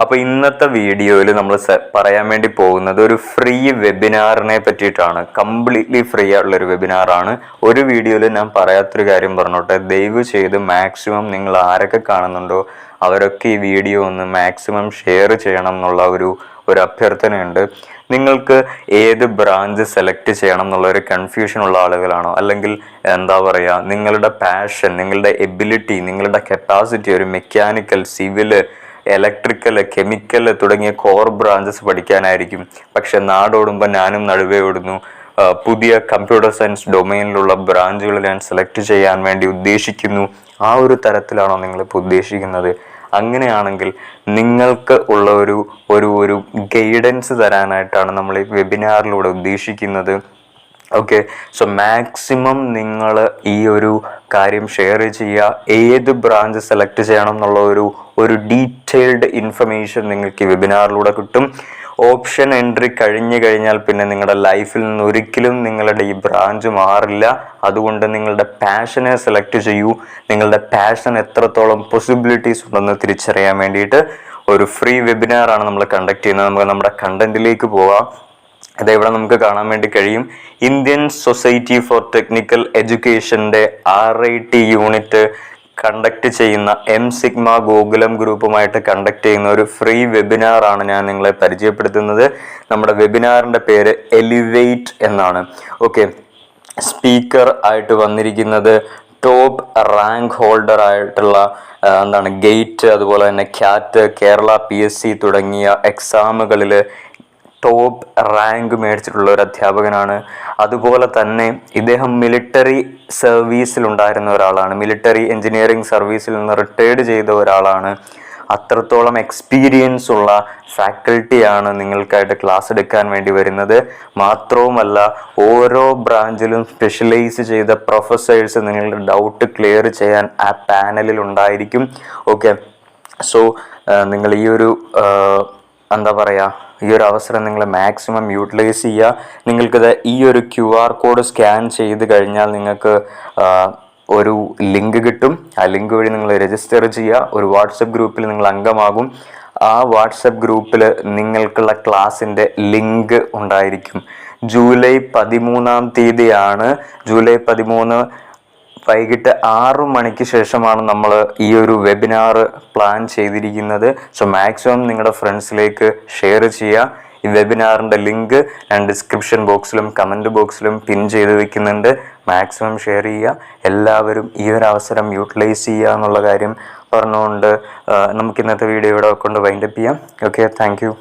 അപ്പോൾ ഇന്നത്തെ വീഡിയോയിൽ നമ്മൾ പറയാൻ വേണ്ടി പോകുന്നത് ഒരു ഫ്രീ വെബിനാറിനെ പറ്റിയിട്ടാണ്. കംപ്ലീറ്റ്ലി ഫ്രീ ആയിട്ടുള്ള ഒരു വെബിനാറാണ്. ഒരു വീഡിയോയിൽ ഞാൻ പറയാത്തൊരു കാര്യം പറഞ്ഞോട്ടെ, ദയവ് ചെയ്ത് മാക്സിമം നിങ്ങൾ ആരൊക്കെ കാണുന്നുണ്ടോ അവരൊക്കെ ഈ വീഡിയോ ഒന്ന് മാക്സിമം ഷെയർ ചെയ്യണം എന്നുള്ള ഒരു അഭ്യർത്ഥനയുണ്ട്. നിങ്ങൾക്ക് ഏത് ബ്രാഞ്ച് സെലക്ട് ചെയ്യണം എന്നുള്ള ഒരു കൺഫ്യൂഷൻ ഉള്ള ആളുകളാണോ, അല്ലെങ്കിൽ എന്താ പറയുക, നിങ്ങളുടെ പാഷൻ, നിങ്ങളുടെ എബിലിറ്റി, നിങ്ങളുടെ കപ്പാസിറ്റി ഒരു മെക്കാനിക്കൽ, സിവില്, ഇലക്ട്രിക്കൽ, കെമിക്കൽ തുടങ്ങിയ കോർ ബ്രാഞ്ചസ് പഠിക്കാനായിരിക്കും. പക്ഷെ നാടോടുമ്പോൾ ഞാനും നടുവേ ഓടുന്നു, പുതിയ കമ്പ്യൂട്ടർ സയൻസ് ഡൊമൈനിലുള്ള ബ്രാഞ്ചുകൾ ഞാൻ സെലക്ട് ചെയ്യാൻ വേണ്ടി ഉദ്ദേശിക്കുന്നു. ആ ഒരു തരത്തിലാണോ നിങ്ങളിപ്പോൾ ഉദ്ദേശിക്കുന്നത്? അങ്ങനെയാണെങ്കിൽ നിങ്ങൾക്ക് ഉള്ള ഒരു ഗൈഡൻസ് തരാനായിട്ടാണ് നമ്മൾ ഈ വെബിനാറിലൂടെ ഉദ്ദേശിക്കുന്നത്. ഓക്കെ, സോ മാക്സിമം നിങ്ങൾ ഈ ഒരു കാര്യം ഷെയർ ചെയ്യുക. ഏത് ബ്രാഞ്ച് സെലക്ട് ചെയ്യണം എന്നുള്ള ഒരു ഡീറ്റെയിൽഡ് ഇൻഫർമേഷൻ നിങ്ങൾക്ക് ഈ വെബിനാറിലൂടെ കിട്ടും. ഓപ്ഷൻ എൻട്രി കഴിഞ്ഞാൽ പിന്നെ നിങ്ങളുടെ ലൈഫിൽ നിന്ന് ഒരിക്കലും നിങ്ങളുടെ ഈ ബ്രാഞ്ച് മാറില്ല. അതുകൊണ്ട് നിങ്ങളുടെ പാഷനെ സെലക്ട് ചെയ്യൂ. നിങ്ങളുടെ പാഷൻ എത്രത്തോളം പോസിബിലിറ്റീസ് ഉണ്ടെന്ന് തിരിച്ചറിയാൻ വേണ്ടിയിട്ട് ഒരു ഫ്രീ വെബിനാറാണ് നമ്മൾ കണ്ടക്ട് ചെയ്യുന്നത്. നമുക്ക് നമ്മുടെ കണ്ടന്റിലേക്ക് പോവാം. ഇവിടെ നമുക്ക് കാണാൻ വേണ്ടി കഴിയും, ഇന്ത്യൻ സൊസൈറ്റി ഫോർ ടെക്നിക്കൽ എഡ്യൂക്കേഷന്റെ RIT യൂണിറ്റ് കണ്ടക്ട് ചെയ്യുന്ന M-Sigma ഗോകുലം ഗ്രൂപ്പുമായിട്ട് കണ്ടക്ട് ചെയ്യുന്ന ഒരു ഫ്രീ വെബിനാറാണ് ഞാൻ നിങ്ങളെ പരിചയപ്പെടുത്തുന്നത്. നമ്മുടെ വെബിനാറിന്റെ പേര് എലിവേറ്റ് എന്നാണ്. ഓക്കെ, സ്പീക്കർ ആയിട്ട് വന്നിരിക്കുന്നത് ടോപ്പ് റാങ്ക് ഹോൾഡർ ആയിട്ടുള്ള ഗേറ്റ്, അതുപോലെ തന്നെ ക്യാറ്റ്, കേരള PSC തുടങ്ങിയ എക്സാമുകളിൽ ടോപ്പ് റാങ്ക് മേടിച്ചിട്ടുള്ള ഒരു അധ്യാപകനാണ്. അതുപോലെ തന്നെ ഇദ്ദേഹം മിലിറ്ററി സർവീസിലുണ്ടായിരുന്ന ഒരാളാണ്. മിലിറ്ററി എഞ്ചിനീയറിംഗ് സർവീസിൽ നിന്ന് റിട്ടയർഡ് ചെയ്ത ഒരാളാണ്. അത്രത്തോളം എക്സ്പീരിയൻസ് ഉള്ള ഫാക്കൽറ്റിയാണ് നിങ്ങൾക്കായിട്ട് ക്ലാസ് എടുക്കാൻ വേണ്ടി വരുന്നത്. മാത്രവുമല്ല, ഓരോ ബ്രാഞ്ചിലും സ്പെഷ്യലൈസ് ചെയ്ത പ്രൊഫസേഴ്സ് നിങ്ങളുടെ ഡൗട്ട് ക്ലിയർ ചെയ്യാൻ ആ പാനലിൽ ഉണ്ടായിരിക്കും. ഓക്കെ, സോ നിങ്ങൾ ഈ ഒരു ഈ ഒരു അവസരം നിങ്ങൾ മാക്സിമം യൂട്ടിലൈസ് ചെയ്യുക. നിങ്ങൾക്കിത് ഈ ഒരു QR കോഡ് സ്കാൻ ചെയ്ത് കഴിഞ്ഞാൽ നിങ്ങൾക്ക് ഒരു ലിങ്ക് കിട്ടും. ആ ലിങ്ക് വഴി നിങ്ങൾ രജിസ്റ്റർ ചെയ്യുക. ഒരു വാട്സപ്പ് ഗ്രൂപ്പിൽ നിങ്ങൾ അംഗമാകും. ആ വാട്സപ്പ് ഗ്രൂപ്പിൽ നിങ്ങൾക്കുള്ള ക്ലാസ്സിൻ്റെ ലിങ്ക് ഉണ്ടായിരിക്കും. ജൂലൈ 13 ജൂലൈ 13 വൈകിട്ട് 6 മണിക്ക് ശേഷമാണ് നമ്മൾ ഈ ഒരു വെബിനാർ പ്ലാൻ ചെയ്തിരിക്കുന്നത്. സോ മാക്സിമം നിങ്ങളുടെ ഫ്രണ്ട്സിലേക്ക് ഷെയർ ചെയ്യുക. ഈ വെബിനാറിൻ്റെ ലിങ്ക് ഞാൻ ഡിസ്ക്രിപ്ഷൻ ബോക്സിലും കമൻറ്റ് ബോക്സിലും പിൻ ചെയ്ത് വെക്കുന്നുണ്ട്. മാക്സിമം ഷെയർ ചെയ്യുക. എല്ലാവരും ഈ ഒരു അവസരം യൂട്ടിലൈസ് ചെയ്യുക എന്നുള്ള കാര്യം പറഞ്ഞുകൊണ്ട് നമുക്ക് ഇന്നത്തെ വീഡിയോ ഇവിടെ കൊണ്ട് വൈൻഡപ്പ് ചെയ്യാം. Okay, thank you.